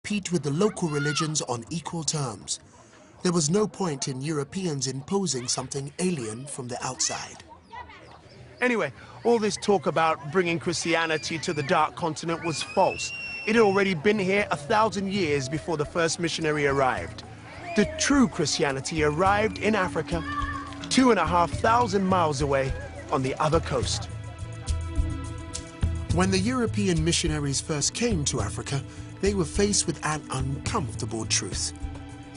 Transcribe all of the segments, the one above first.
compete with the local religions on equal terms. There was no point in Europeans imposing something alien from the outside. Anyway, all this talk about bringing Christianity to the Dark Continent was false. It had already been here 1,000 years before the first missionary arrived. The true Christianity arrived in Africa, 2,500 miles away on the other coast. When the European missionaries first came to Africa, they were faced with an uncomfortable truth.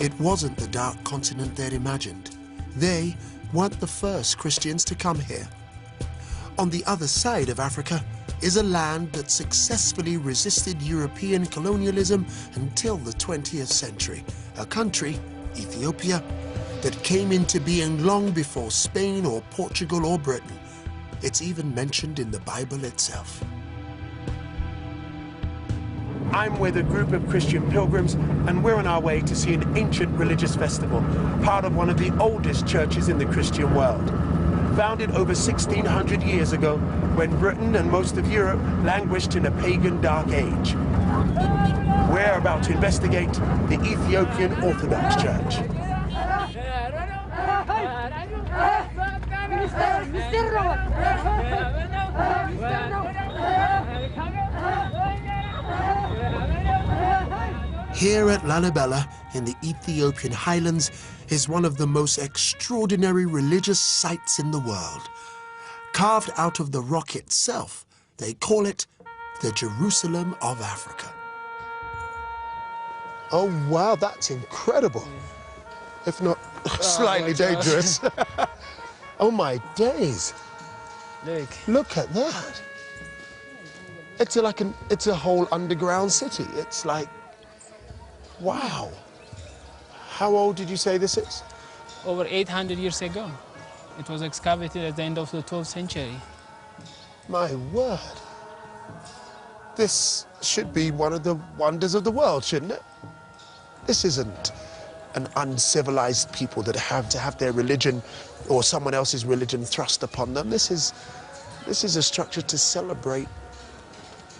It wasn't the Dark Continent they'd imagined. They weren't the first Christians to come here. On the other side of Africa is a land that successfully resisted European colonialism until the 20th century. A country, Ethiopia, that came into being long before Spain or Portugal or Britain. It's even mentioned in the Bible itself. I'm with a group of Christian pilgrims, and we're on our way to see an ancient religious festival, part of one of the oldest churches in the Christian world. Founded over 1,600 years ago, when Britain and most of Europe languished in a pagan dark age. We're about to investigate the Ethiopian Orthodox Church. Here at Lalibela, in the Ethiopian highlands, is one of the most extraordinary religious sites in the world. Carved out of the rock itself, they call it the Jerusalem of Africa. Oh wow, that's incredible. If not slightly dangerous. Oh my days. Look at that. It's a whole underground city. It's like, wow. How old did you say this is? Over 800 years ago. It was excavated at the end of the 12th century. My word. This should be one of the wonders of the world, shouldn't it? This isn't an uncivilized people that have to have their religion or someone else's religion thrust upon them. This is a structure to celebrate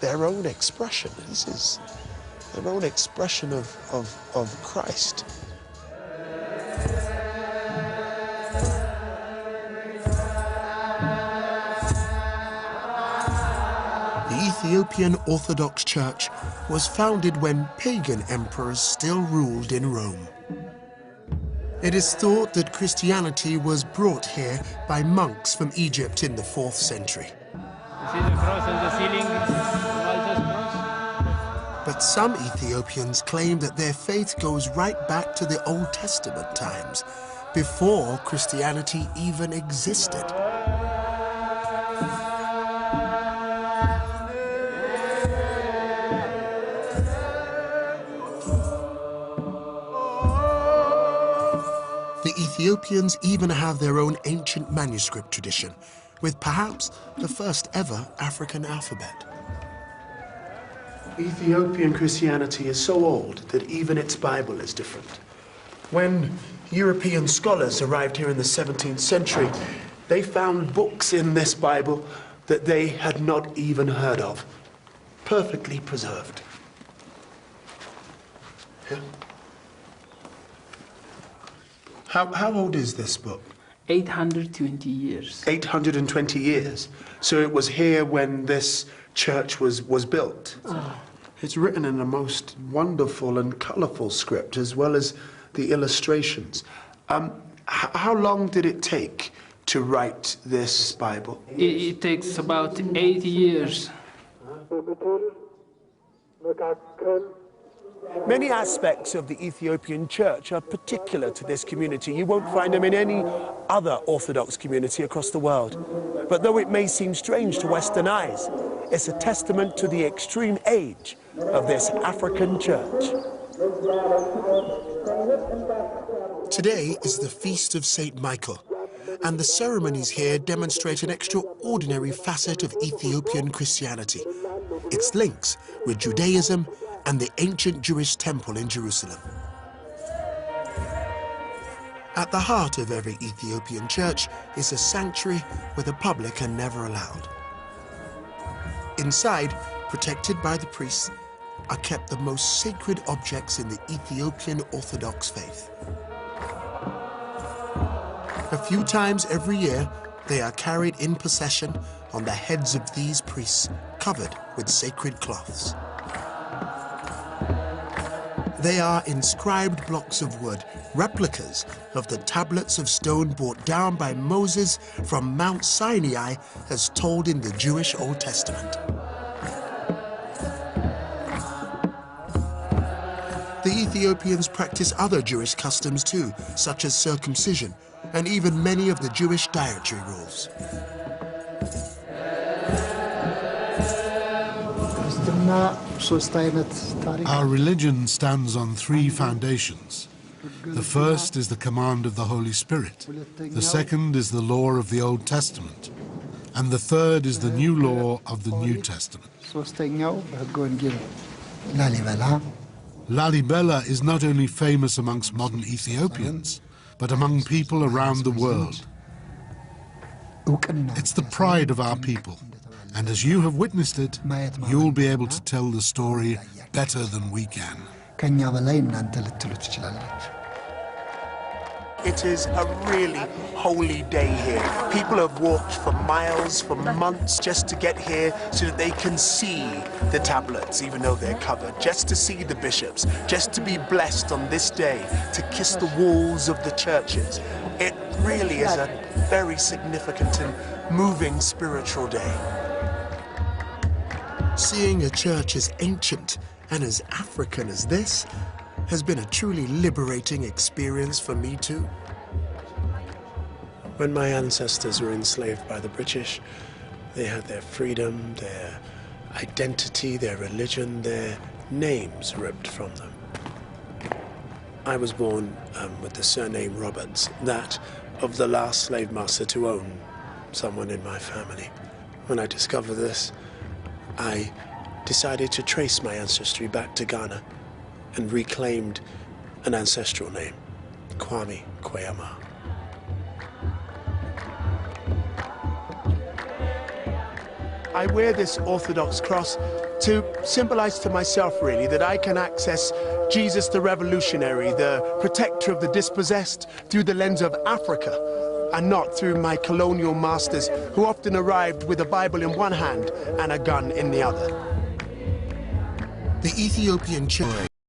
their own expression. This is their own expression of Christ. The Ethiopian Orthodox Church was founded when pagan emperors still ruled in Rome. It is thought that Christianity was brought here by monks from Egypt in the 4th century. You see the cross on the ceiling? Malta's cross? But some Ethiopians claim that their faith goes right back to the Old Testament times, before Christianity even existed. The Ethiopians even have their own ancient manuscript tradition, with perhaps the first ever African alphabet. Ethiopian Christianity is so old that even its Bible is different. When European scholars arrived here in the 17th century, they found books in this Bible that they had not even heard of, perfectly preserved. Yeah. How old is this book? 820 years. 820 years. So it was here when this church was built. Oh. It's written in a most wonderful and colourful script, as well as the illustrations. How long did it take to write this Bible? It takes about 8 years. Many aspects of the Ethiopian church are particular to this community. You won't find them in any other Orthodox community across the world. But though it may seem strange to Western eyes, it's a testament to the extreme age of this African church. Today is the Feast of St. Michael, and the ceremonies here demonstrate an extraordinary facet of Ethiopian Christianity, its links with Judaism and the ancient Jewish temple in Jerusalem. At the heart of every Ethiopian church is a sanctuary where the public are never allowed. Inside, protected by the priests, are kept the most sacred objects in the Ethiopian Orthodox faith. A few times every year, they are carried in procession on the heads of these priests, covered with sacred cloths. They are inscribed blocks of wood, replicas of the tablets of stone brought down by Moses from Mount Sinai as told in the Jewish Old Testament. The Ethiopians practice other Jewish customs too, such as circumcision, and even many of the Jewish dietary rules. Our religion stands on three foundations. The first is the command of the Holy Spirit. The second is the law of the Old Testament. And the third is the new law of the New Testament. Lalibela is not only famous amongst modern Ethiopians, but among people around the world. It's the pride of our people. And as you have witnessed it, you'll be able to tell the story better than we can. It is a really holy day here. People have walked for miles, for months, just to get here so that they can see the tablets, even though they're covered, just to see the bishops, just to be blessed on this day, to kiss the walls of the churches. It really is a very significant and moving spiritual day. Seeing a church as ancient and as African as this has been a truly liberating experience for me too. When my ancestors were enslaved by the British, they had their freedom, their identity, their religion, their names ripped from them. I was born with the surname Roberts, that of the last slave master to own someone in my family. When I discovered this, I decided to trace my ancestry back to Ghana and reclaimed an ancestral name, Kwame Kweyama. I wear this Orthodox cross to symbolize to myself, really, that I can access Jesus the revolutionary, the protector of the dispossessed, through the lens of Africa, and not through my colonial masters who often arrived with a Bible in one hand and a gun in the other. The Ethiopian church